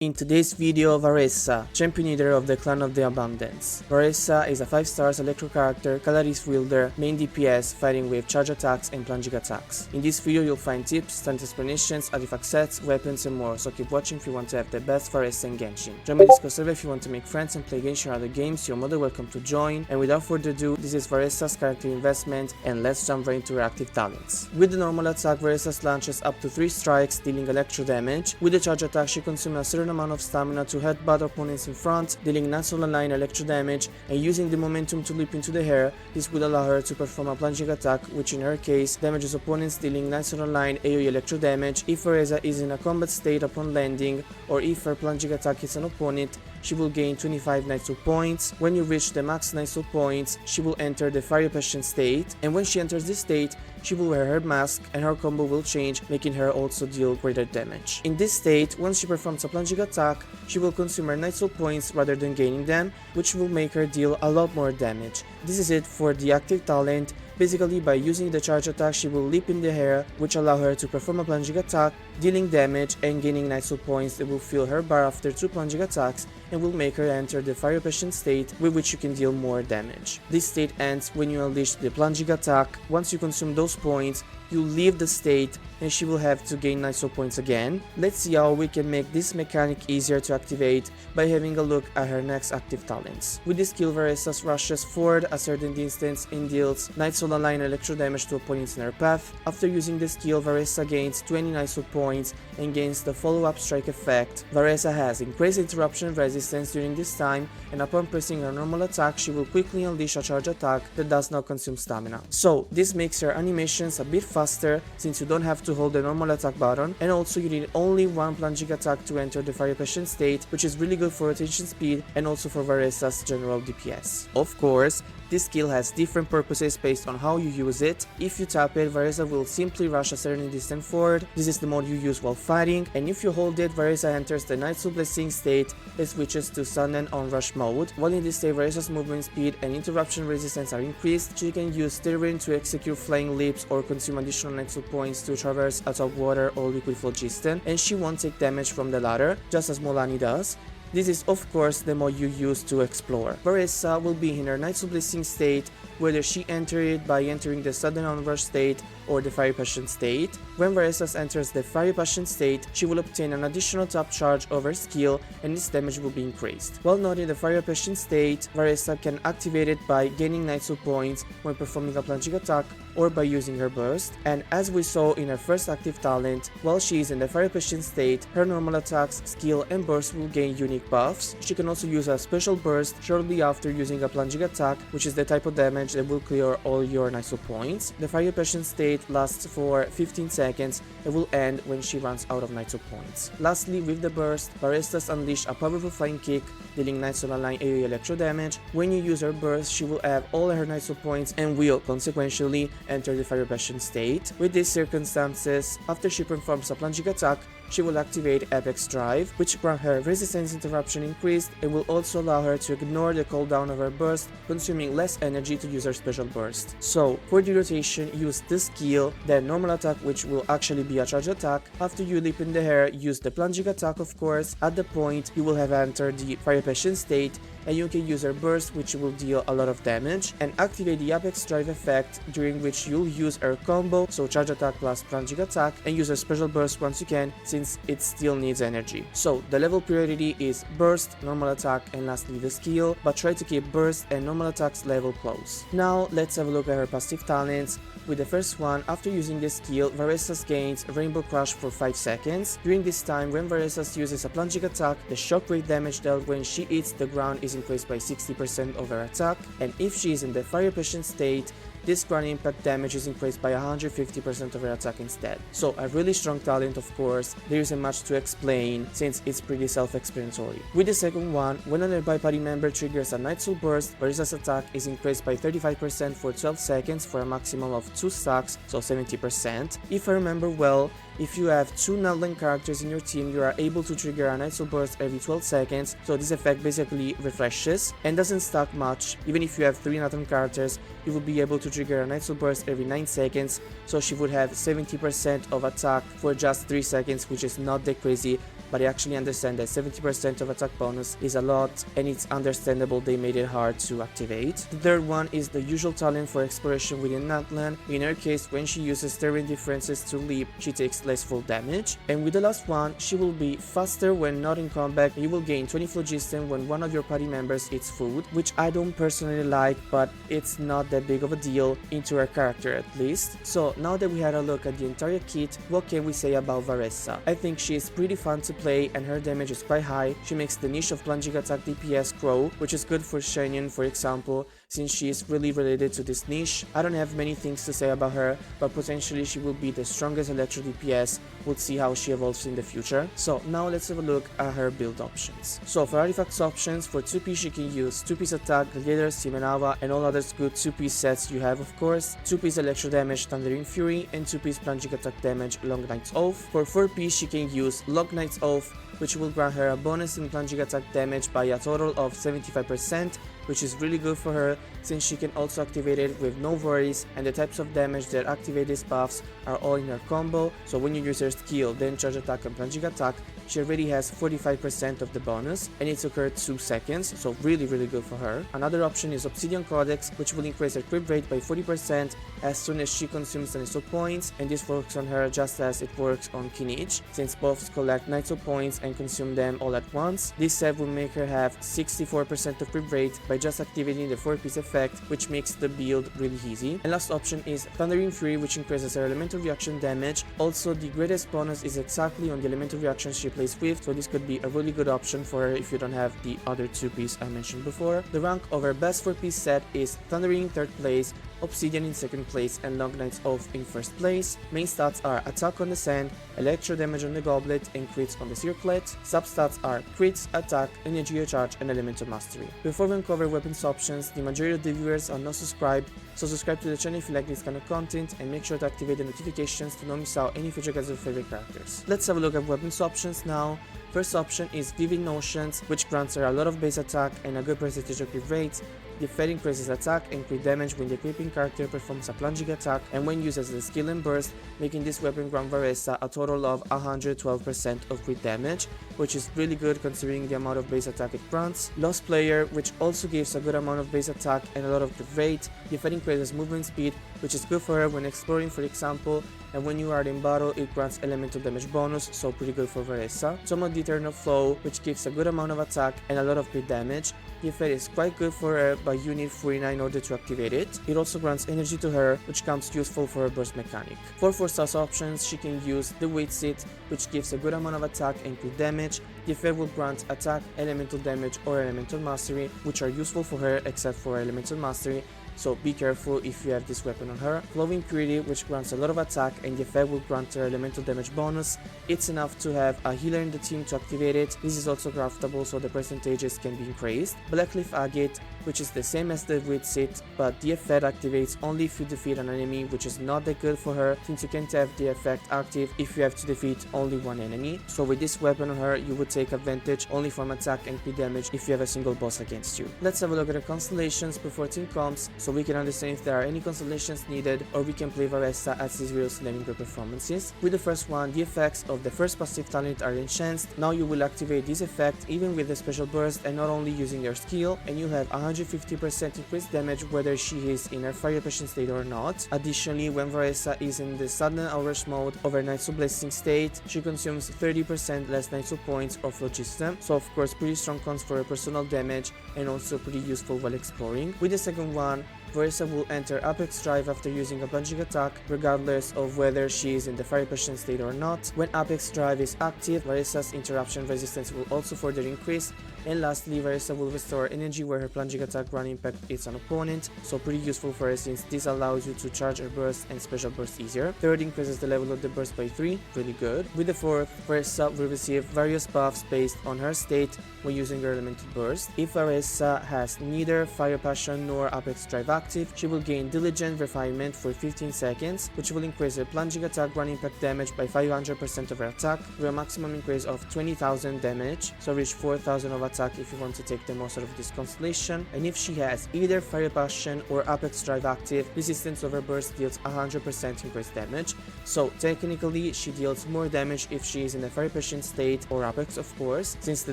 In today's video, VARESA, champion leader of the Clan of the Abundance. VARESA is a 5-star electro character, Calaris wielder, main DPS, fighting with charge attacks and plunging attacks. In this video you'll find tips, stunt explanations, artifact sets, weapons and more, so keep watching if you want to have the best VARESA in Genshin. Join my Discord server if you want to make friends and play Genshin or other games, you're more than welcome to join. And without further ado, this is VARESA's character investment, and let's jump right into her active talents. With the normal attack, VARESA launches up to 3 strikes, dealing electro damage. With the charge attack, she consumes a certain amount of stamina to headbutt opponents in front, dealing natural line electro damage, and using the momentum to leap into the air. This would allow her to perform a plunging attack, which in her case damages opponents, dealing natural line AoE electro damage. If VARESA is in a combat state upon landing, or if her plunging attack hits an opponent, she will gain 25 Nightsoul points. When you reach the max Nightsoul points, she will enter the Fire Passion state, and when she enters this state, she will wear her mask and her combo will change, making her also deal greater damage. In this state, once she performs a plunging attack, she will consume her Nightsoul points rather than gaining them, which will make her deal a lot more damage. This is it for the active talent. Basically, by using the charge attack, she will leap in the air, which allow her to perform a plunging attack, dealing damage and gaining Nightsoul points that will fill her bar after 2 plunging attacks and will make her enter the Fire Passion state, with which you can deal more damage. This state ends when you unleash the plunging attack. Once you consume those points, you leave the state and she will have to gain Nightsoul points again. Let's see how we can make this mechanic easier to activate by having a look at her next active talents. With this skill, VARESA rushes forward a certain distance and deals Nightsoul Align electro damage to opponents in her path. After using this skill, VARESA gains 20 Nightsoul points and gains the follow-up strike effect. VARESA has increased interruption resistance during this time, and upon pressing her normal attack, she will quickly unleash a charge attack that does not consume stamina. So this makes her animations a bit faster, since you don't have to hold the normal attack button, and also you need only one plunging attack to enter the Fire Passion state, which is really good for rotation speed and also for VARESA's general DPS. Of course, this skill has different purposes based on how you use it. If you tap it, VARESA will simply rush a certain distance forward. This is the mode you use while fighting, and if you hold it, VARESA enters the Nightsoul Blessing state and switches to sudden onrush mode. While in this state, VARESA's movement speed and interruption resistance are increased. She can use Steering to execute flying leaps or consume additional Nightsoul points to traverse atop water or liquid phlogiston, and she won't take damage from the latter, just as Molani does. This is of course the mode you use to explore. VARESA will be in her Nightsoul Blessing state, whether she enters it by entering the sudden onrush state or the Fire Passion state. When VARESA enters the Fire Passion state, she will obtain an additional top charge of her skill, and this damage will be increased. While not in the Fire Passion state, VARESA can activate it by gaining Nightsoul points when performing a plunging attack or by using her burst. And as we saw in her first active talent, while she is in the Fire Passion state, her normal attacks, skill and burst will gain unique buffs. She can also use a special burst shortly after using a plunging attack, which is the type of damage that will clear all your Nightsoul points. The Fire Passion state lasts for 15 seconds and will end when she runs out of Nightsoul points. Lastly, with the burst, VARESA unleash a powerful flying kick, dealing Nightsoul Align AoE electro damage. When you use her burst, she will have all her Nightsoul points and will consequentially enter the Fire Passion state. With these circumstances, after she performs a plunging attack, she will activate Apex Drive, which grant her resistance interruption increased and will also allow her to ignore the cooldown of her burst, consuming less energy to use her special burst. So, for the rotation, use this skill, then normal attack, which will actually be a charge attack. After you leap in the air, use the plunging attack of course. At the point, you will have entered the Fire Passion state, and you can use her burst, which will deal a lot of damage, and activate the Apex Drive effect, during which you'll use her combo, so charge attack plus plunging attack, and use her special burst once you can, since it still needs energy. So the level priority is burst, normal attack, and lastly the skill, but try to keep burst and normal attacks level close. Now let's have a look at her passive talents. With the first one, after using this skill, VARESA gains Rainbow Crush for 5 seconds. During this time, when VARESA uses a plunging attack, the shockwave damage dealt when she hits the ground is increased by 60% of her attack, and if she is in the Fire Passion state, this ground impact damage is increased by 150% of her attack instead. So a really strong talent, of course. There isn't much to explain since it's pretty self-explanatory. With the second one, when a nearby party member triggers a Nightsoul burst, VARESA's attack is increased by 35% for 12 seconds for a maximum of 2 stacks, so 70%. If I remember well, if you have 2 Nightline characters in your team, you are able to trigger a Nightsoul burst every 12 seconds, so this effect basically refreshes and doesn't stack much. Even if you have 3 Nightline characters, you will be able to trigger a Nightsoul burst every 9 seconds, so she would have 70% of attack for just 3 seconds, which is not that crazy but I actually understand that 70% of attack bonus is a lot, and it's understandable they made it hard to activate. The third one is the usual talent for exploration within Natlan. In her case, when she uses terrain differences to leap, she takes less full damage. And with the last one, she will be faster when not in combat. You will gain 20 phlogiston when one of your party members eats food, which I don't personally like, but it's not that big of a deal into her character at least. So now that we had a look at the entire kit, what can we say about VARESA? I think she is pretty fun to play and her damage is quite high. She makes the niche of plunging attack DPS grow, which is good for Shannon, for example, since she is really related to this niche. I don't have many things to say about her, but potentially she will be the strongest ELECTRO DPS. We'll see how she evolves in the future. So now let's have a look at her build options. So for artifacts options, for 2P she can use 2-piece attack, Gladiator, Simenava, and all other good 2-piece sets you have, of course, 2-piece electro damage, Thundering Fury, and 2-piece plunging attack damage, Long Knight's Oath. For 4P she can use Long Knight's Oath, which will grant her a bonus in plunging attack damage by a total of 75%, which is really good for her since she can also activate it with no worries, and the types of damage that activate these buffs are all in her combo. So when you use her skill, then charge attack and plunging attack, she already has 45% of the bonus, and it took her 2 seconds, so really good for her. Another option is Obsidian Codex, which will increase her crit rate by 40% as soon as she consumes the Nitso points, and this works on her just as it works on Kinich, since both collect Nitso points and consume them all at once. This set will make her have 64% of crit rate by just activating the 4-piece effect, which makes the build really easy. And last option is Thundering Fury, which increases her elemental reaction damage. Also, the greatest bonus is exactly on the elemental reactions she plays with, so this could be a really good option for her if you don't have the other 2-piece I mentioned before. The rank of her best 4-piece set is Thundering in 3rd place, Obsidian in 2nd place, and Long Knight's Oath in 1st place. Main stats are attack on the sand, electro damage on the goblet, and crits on the circlet. Substats are crits, attack, energy charge, and elemental mastery. Before we uncover weapons options, the majority of the viewers are not subscribed, so subscribe to the channel if you like this kind of content, and make sure to activate the notifications to not miss out any future guides of favorite characters. Let's have a look at weapons options now. First option is Vivid Notions, which grants her a lot of base attack and a good percentage of crit rate. The effect increases attack and crit damage when the equipping character performs a plunging attack and when used as a skill and burst, making this weapon grant VARESA a total of 112% of crit damage, which is really good considering the amount of base attack it grants. Lost Player, which also gives a good amount of base attack and a lot of crit rate. The effect increases movement speed, which is good for her when exploring, for example, and when you are in battle it grants elemental damage bonus, so pretty good for VARESA. Some of the Eternal Flow, which gives a good amount of attack and a lot of crit damage. The effect is quite good for her, but you need Furina in order to activate it. It also grants energy to her, which comes useful for her burst mechanic. For 4-star options, she can use the Weight Sit, which gives a good amount of attack and crit damage. The effect will grant attack, elemental damage, or elemental mastery, which are useful for her except for elemental mastery, so be careful if you have this weapon on her. Flowing Purity, which grants a lot of attack and the effect will grant her elemental damage bonus. It's enough to have a healer in the team to activate it. This is also craftable, so the percentages can be increased. Blackleaf Agate, which is the same as the Weight Sit, but the effect activates only if you defeat an enemy, which is not that good for her since you can't have the effect active if you have to defeat only one enemy. So with this weapon on her, you would take advantage only from attack and crit damage if you have a single boss against you. Let's have a look at the constellations before team comps, so we can understand if there are any constellations needed, or we can play VARESA as these videos naming her performances. With the first one, the effects of the first passive talent are enhanced. Now you will activate this effect even with the special burst and not only using your skill, and you have 150% increased damage whether she is in her fire passion state or not. Additionally, when VARESA is in the sudden outrush mode of her Nitso Blessing state, she consumes 30% less Nitso points or phlogiston, so of course pretty strong cons for her personal damage and also pretty useful while exploring. With the second one, VARESA will enter Apex Drive after using a plunging attack, regardless of whether she is in the fire passion state or not. When Apex Drive is active, VARESA's interruption resistance will also further increase. And lastly, VARESA will restore energy where her plunging attack ground impact hits an opponent, so pretty useful for her since this allows you to charge her burst and special burst easier. Third, increases the level of the burst by 3, really good. With the fourth, VARESA will receive various buffs based on her state when using her elemental burst. If VARESA has neither fire passion nor Apex Drive active, she will gain Diligent Refinement for 15 seconds, which will increase her plunging attack run impact damage by 500% of her attack, with a maximum increase of 20,000 damage, so reach 4,000 of attack if you want to take the most out of this constellation. And if she has either Fire Passion or Apex Drive active, Resistance over Burst deals 100% increased damage, so technically she deals more damage if she is in a Fire Passion state or Apex, of course, since the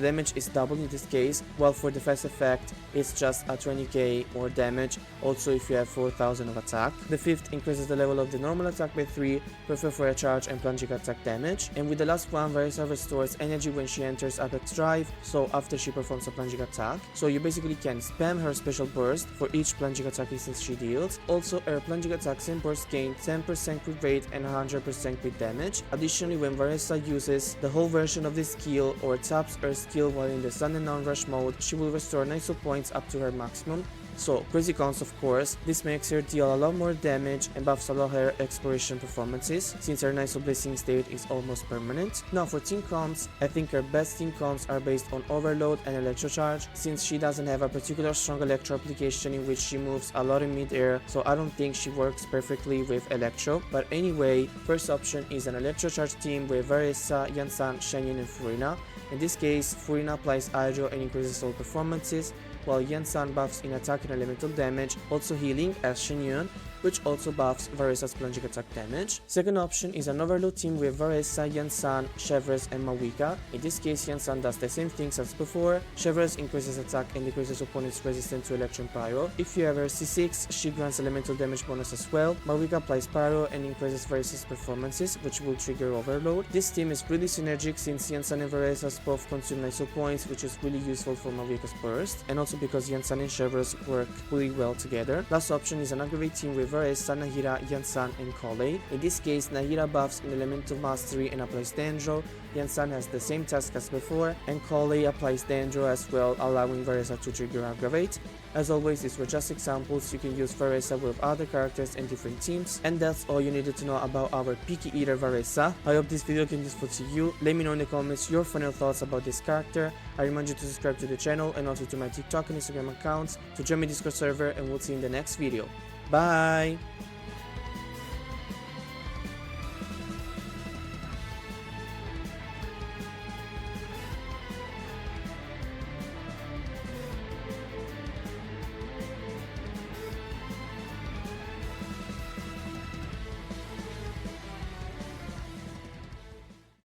damage is doubled in this case, while for the fast effect it's just a 20k more damage, also if you have 4,000 of attack. The fifth increases the level of the normal attack by 3, perfect for a charge and plunging attack damage. And with the last one, VARESA restores energy when she enters Apex Drive, so after she performs a plunging attack. So you basically can spam her special burst for each plunging attack instance she deals. Also, her plunging attacks and bursts gain 10% crit rate and 100% crit damage. Additionally, when VARESA uses the whole version of this skill or taps her skill while in the stun and non-rush mode, she will restore 9 soul points up to her maximum. So, crazy cons of course, this makes her deal a lot more damage and buffs a lot her exploration performances, since her Nice Blessing state is almost permanent. Now for team comps, I think her best team comps are based on Overload and Electro Charge, since she doesn't have a particular strong Electro application in which she moves a lot in mid-air, so I don't think she works perfectly with Electro. But anyway, first option is an Electro Charge team with Varesa, Yansan, Shenyan and Furina. In this case, Furina applies Hydro and increases all performances, while Yansan buffs in attack and elemental damage, also healing as Shenyun, which also buffs Varesa's plunging attack damage. Second option is an Overload team with Varesa, Yansan, Chevres and Mawika. In this case, Yansan does the same things as before. Chevres increases attack and decreases opponents resistant to Electron Pyro. If you have her C6, she grants elemental damage bonus as well. Mawika applies Pyro and increases Varesa's performances, which will trigger Overload. This team is really synergic since Yansan and Varesa both consume nice points, which is really useful for Mawika's burst, and also because Yansan and Chevres work really well together. Last option is an Aggravate team with Varesa, Nahira, Yansan and Collei. In this case, Nahira buffs in Elemental Mastery and applies Dendro. Yansan has the same task as before, and Collei applies Dendro as well, allowing Varesa to trigger Aggravate. As always, these were just examples. You can use Varesa with other characters and different teams. And that's all you needed to know about our Picky Eater Varesa. I hope this video can be useful to you. Let me know in the comments your final thoughts about this character. I remind you to subscribe to the channel and also to my TikTok and Instagram accounts to join my Discord server, and we'll see you in the next video. Bye!